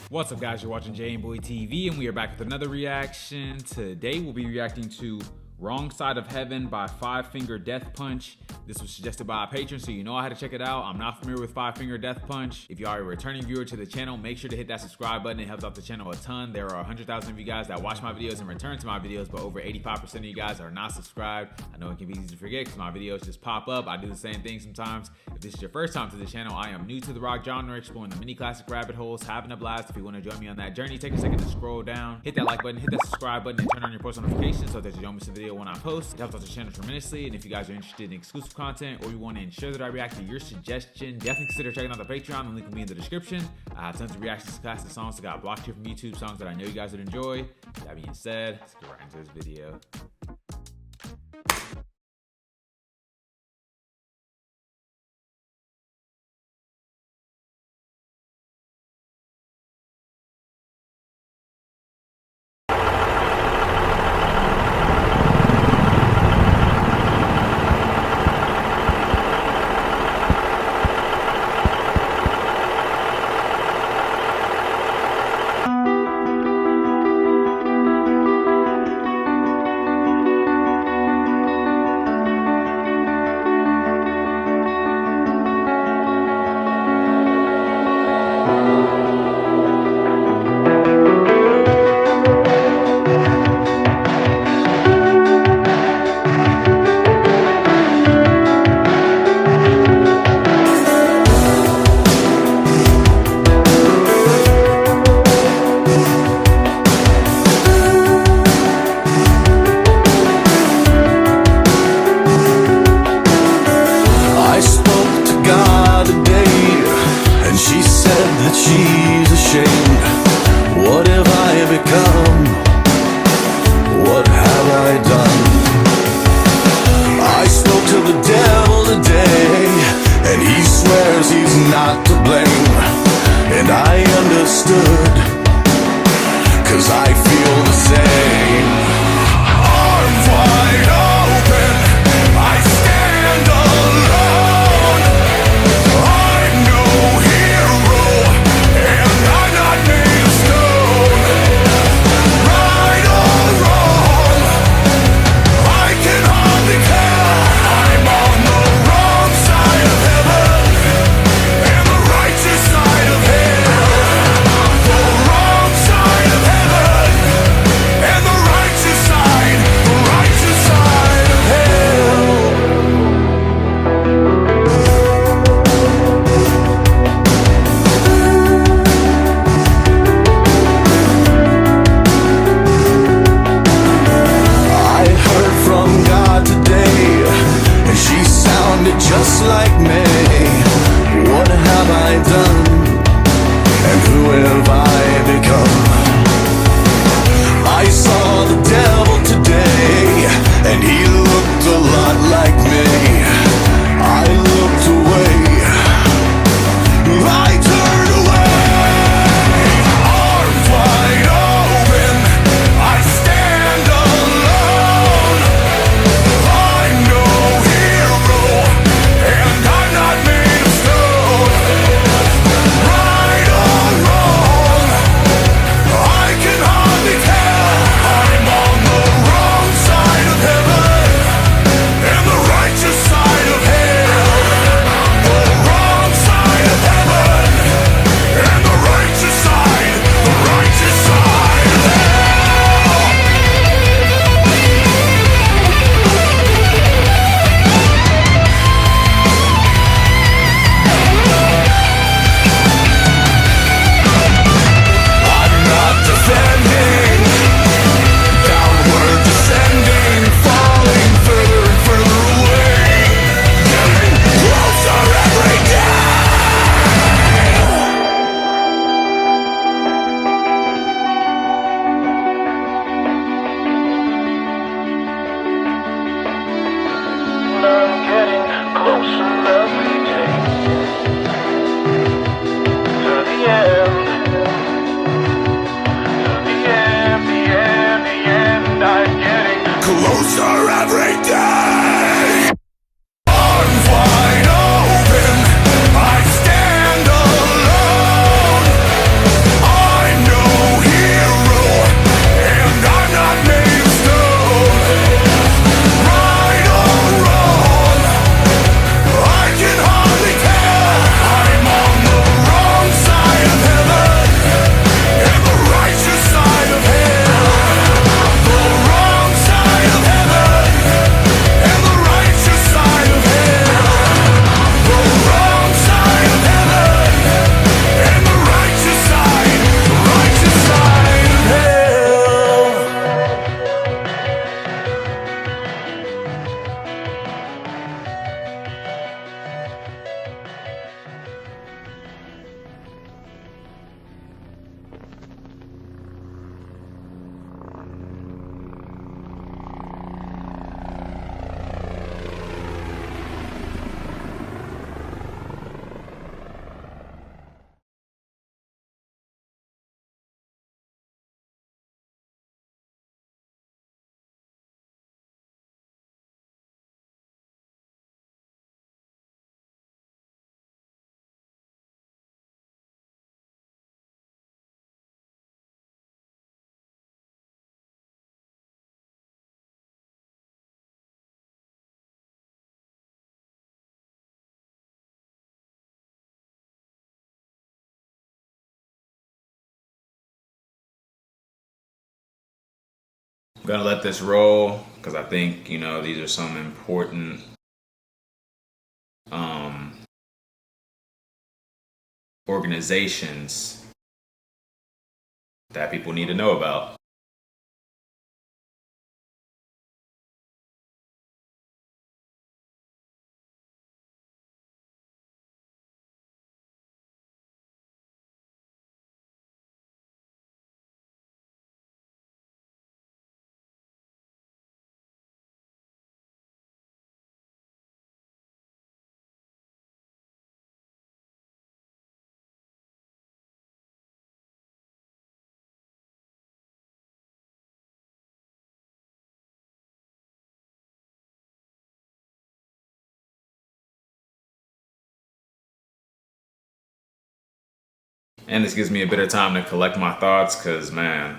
What's up, guys? You're watching jmboytv, and we are back with another reaction. Today we'll be reacting to Wrong Side of Heaven by Five Finger Death Punch. This was suggested by a patron, so you know I had to check it out. I'm not familiar with Five Finger Death Punch. If you are a returning viewer to the channel, make sure to hit that subscribe button. It helps out the channel a ton. There are 100,000 of you guys that watch my videos and return to my videos, but over 85% of you guys are not subscribed. I know it can be easy to forget because my videos just pop up. I do the same thing sometimes. If this is your first time to the channel, I am new to the rock genre, exploring the mini classic rabbit holes, having a blast. If you want to join me on that journey, take a second to scroll down, hit that like button, hit that subscribe button, and turn on your post notifications so that you don't miss a video when I post. It helps out the channel tremendously. And if you guys are interested in exclusive content or you want to ensure that I react to your suggestion, definitely consider checking out the Patreon. The link will be in the description. I have tons of reactions to classic songs that got blocked here from YouTube, songs that I know you guys would enjoy. That being said, let's get right into this video. She's ashamed. What have I become? What have I done? I spoke to the devil today, and he swears he's not to blame. And I understood, 'cause I feel the same. Arms wide open, I stand alone. I'm no hero, and I'm not made of stone. Right or wrong, I can hardly tell. I'm on the wrong side of heaven and the righteous side of hell. The wrong side of heaven and the righteous side of hell. I heard from God today, and she sounded just like me. What have I done, and who have I become? I saw the devil today, and he looked a lot like me. I looked away, I turned away. Arms wide open, I stand alone. I'm no hero, and I'm not made of stone. Right or wrong, gonna let this roll because I think, you know, these are some important organizations that people need to know about. And this gives me a bit of time to collect my thoughts because, man,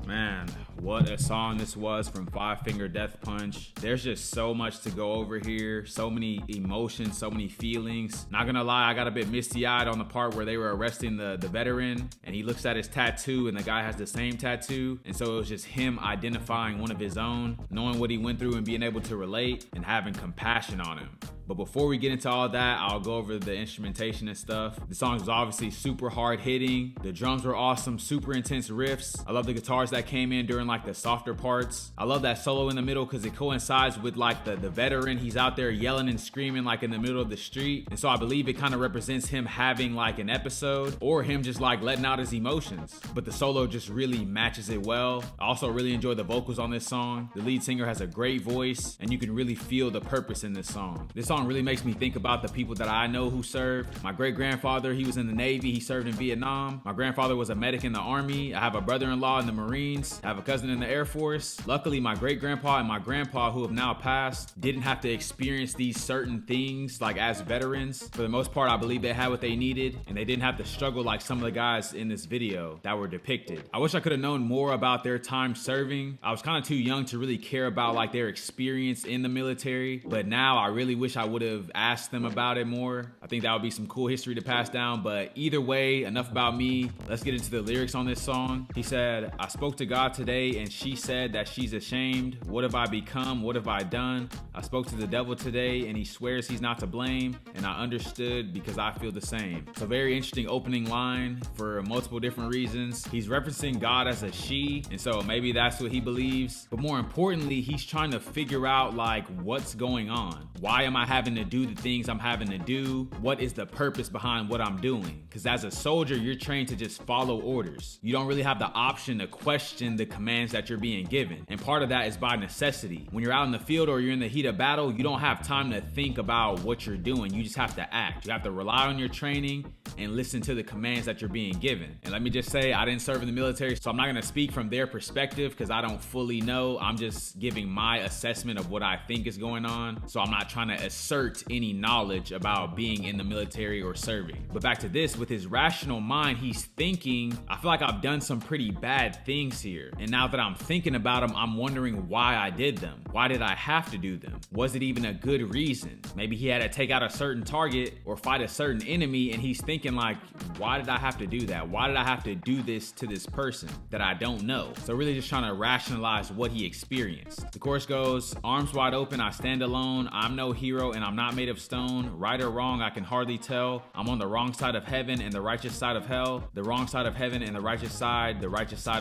man, what a song this was from Five Finger Death Punch. There's just so much to go over here. So many emotions, so many feelings. Not gonna lie, I got a bit misty-eyed on the part where they were arresting the veteran, and he looks at his tattoo and the guy has the same tattoo. And so it was just him identifying one of his own, knowing what he went through and being able to relate and having compassion on him. But before we get into all that, I'll go over the instrumentation and stuff. The song was obviously super hard hitting. The drums were awesome, super intense riffs. I love the guitars that came in during like the softer parts. I love that solo in the middle because it coincides with like the veteran. He's out there yelling and screaming like in the middle of the street. And so I believe it kind of represents him having like an episode or him just like letting out his emotions. But the solo just really matches it well. I also really enjoy the vocals on this song. The lead singer has a great voice and you can really feel the purpose in this song. This song really makes me think about the people that I know who served. My great-grandfather, he was in the Navy. He served in Vietnam. My grandfather was a medic in the Army. I have a brother-in-law in the Marines. I have a cousin in the Air Force. Luckily, my great-grandpa and my grandpa, who have now passed, didn't have to experience these certain things like as veterans. For the most part, I believe they had what they needed and they didn't have to struggle like some of the guys in this video that were depicted. I wish I could have known more about their time serving. I was kind of too young to really care about like their experience in the military, but now I really wish I would have asked them about it more. I think that would be some cool history to pass down, but either way, enough about me. Let's get into the lyrics on this song. He said, I spoke to God today and she said that she's ashamed. What have I become? What have I done? I spoke to the devil today and he swears he's not to blame, and I understood because I feel the same. So very interesting opening line for multiple different reasons. He's referencing God as a she, and so maybe that's what he believes. But more importantly, he's trying to figure out like what's going on. Why am I having to do the things I'm having to do? What is the purpose behind what I'm doing? Because as a soldier, you're trained to just follow orders. You don't really have the option to question the commands that you're being given. And part of that is by necessity. When you're out in the field or you're in the heat of battle, you don't have time to think about what you're doing. You just have to act. You have to rely on your training and listen to the commands that you're being given. And let me just say, I didn't serve in the military, so I'm not gonna speak from their perspective because I don't fully know. I'm just giving my assessment of what I think is going on. So I'm not trying to assert any knowledge about being in the military or serving. But back to this, with his rational mind, he's thinking, I feel like I've done some pretty bad things here. And now that I'm thinking about them, I'm wondering why I did them. Why did I have to do them? Was it even a good reason? Maybe he had to take out a certain target or fight a certain enemy, and he's thinking like, why did I have to do that? Why did I have to do this to this person that I don't know? So really just trying to rationalize what he experienced. The chorus goes, arms wide open, I stand alone. I'm no hero and I'm not made of stone. Right or wrong, I can hardly tell. I'm on the wrong side of heaven and the righteous side of hell. The wrong side of heaven and the righteous side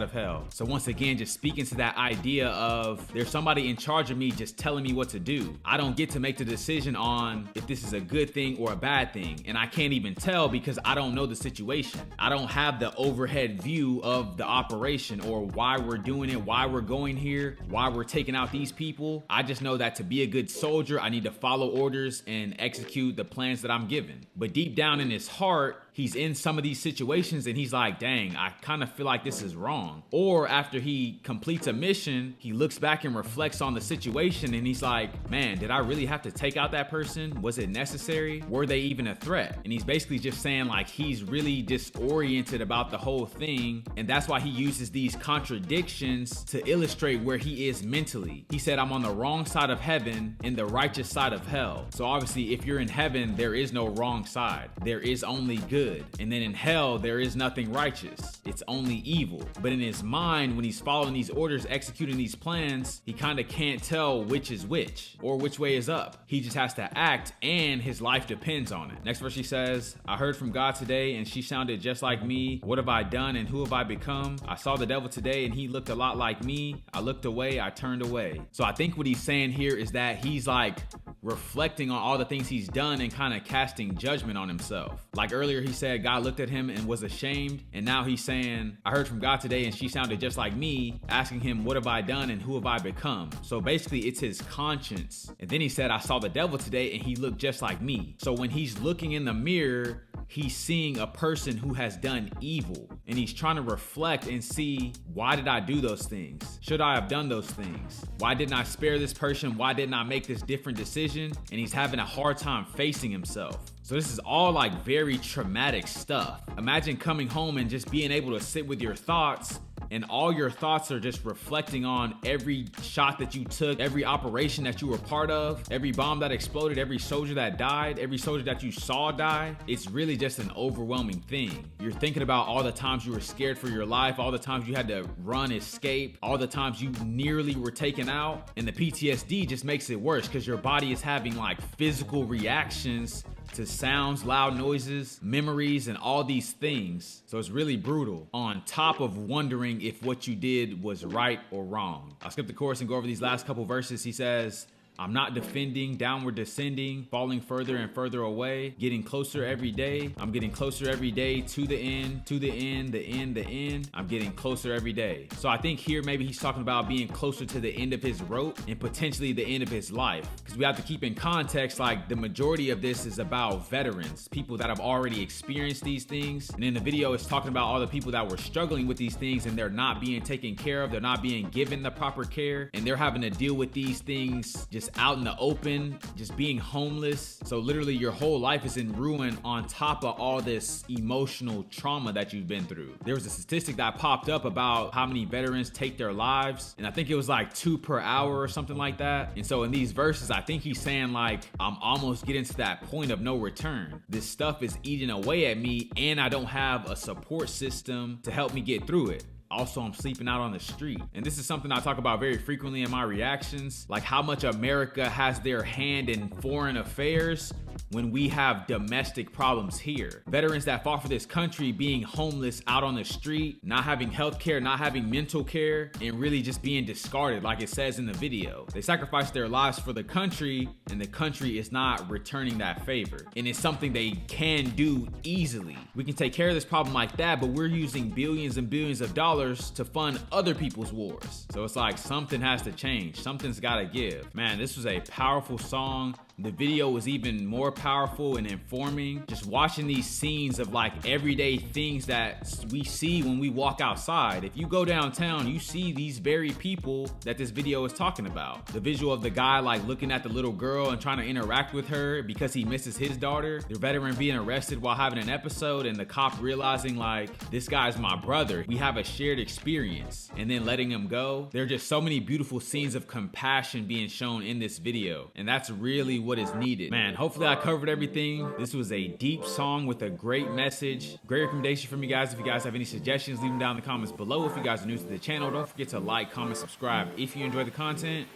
of hell. So once again, just speaking to that idea of there's somebody in charge charge of me just telling me what to do. I don't get to make the decision on if this is a good thing or a bad thing. And I can't even tell because I don't know the situation. I don't have the overhead view of the operation or why we're doing it, why we're going here, why we're taking out these people. I just know that to be a good soldier, I need to follow orders and execute the plans that I'm given. But deep down in his heart, he's in some of these situations and he's like, dang, I kind of feel like this is wrong. Or after he completes a mission, he looks back and reflects on the situation and he's like, man, did I really have to take out that person? Was it necessary? Were they even a threat? And he's basically just saying like he's really disoriented about the whole thing. And that's why he uses these contradictions to illustrate where he is mentally. He said, I'm on the wrong side of heaven and the righteous side of hell. So obviously if you're in heaven, there is no wrong side. There is only good. And then in hell, there is nothing righteous. It's only evil. But in his mind, when he's following these orders, executing these plans, he kind of can't tell which is which or which way is up. He just has to act and his life depends on it. Next verse he says, I heard from God today and she sounded just like me. What have I done and who have I become? I saw the devil today and he looked a lot like me. I looked away, I turned away. So I think what he's saying here is that he's like reflecting on all the things he's done and kind of casting judgment on himself. Like earlier he said God looked at him and was ashamed, and now he's saying I heard from God today and she sounded just like me, asking him what have I done and who have I become. So basically it's his conscience. And then he said I saw the devil today and he looked just like me. So when he's looking in the mirror, he's seeing a person who has done evil and he's trying to reflect and see, why did I do those things? Should I have done those things? Why didn't I spare this person? Why didn't I make this different decision? And he's having a hard time facing himself. So this is all like very traumatic stuff. Imagine coming home and just being able to sit with your thoughts and all your thoughts are just reflecting on every shot that you took, every operation that you were part of, every bomb that exploded, every soldier that died, every soldier that you saw die. It's really just an overwhelming thing. You're thinking about all the times you were scared for your life, all the times you had to run, escape, all the times you nearly were taken out. And the PTSD just makes it worse because your body is having like physical reactions to sounds, loud noises, memories, and all these things. So it's really brutal, on top of wondering if what you did was right or wrong. I'll skip the chorus and go over these last couple verses. He says, I'm not defending, downward descending, falling further and further away, getting closer every day. I'm getting closer every day to the end, to the end, the end, the end. I'm getting closer every day. So I think here maybe he's talking about being closer to the end of his rope and potentially the end of his life. Because we have to keep in context, like the majority of this is about veterans, people that have already experienced these things. And in the video, it's talking about all the people that were struggling with these things and they're not being taken care of. They're not being given the proper care and they're having to deal with these things just out in the open, just being homeless. So literally your whole life is in ruin on top of all this emotional trauma that you've been through. There was a statistic that popped up about how many veterans take their lives, and I think it was like 2 per hour or something like that. And so in these verses, I think he's saying like, I'm almost getting to that point of no return. This stuff is eating away at me and I don't have a support system to help me get through it. Also, I'm sleeping out on the street. And this is something I talk about very frequently in my reactions, like how much America has their hand in foreign affairs when we have domestic problems here. Veterans that fought for this country being homeless out on the street, not having health care, not having mental care, and really just being discarded like it says in the video. They sacrificed their lives for the country and the country is not returning that favor. And it's something they can do easily. We can take care of this problem like that, but we're using billions and billions of dollars to fund other people's wars. So it's like something has to change. Something's gotta give. Man, this was a powerful song. The video was even more powerful and informing. Just watching these scenes of like everyday things that we see when we walk outside. If you go downtown, you see these very people that this video is talking about. The visual of the guy like looking at the little girl and trying to interact with her because he misses his daughter. The veteran being arrested while having an episode and the cop realizing like, this guy's my brother. We have a shared experience, and then letting him go. There are just so many beautiful scenes of compassion being shown in this video. And that's really what is needed. Man, hopefully I covered everything. This was a deep song with a great message. Great recommendation from you guys. If you guys have any suggestions, leave them down in the comments below. If you guys are new to the channel, don't forget to like, comment, subscribe if you enjoy the content.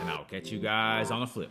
And I'll catch you guys on the flip.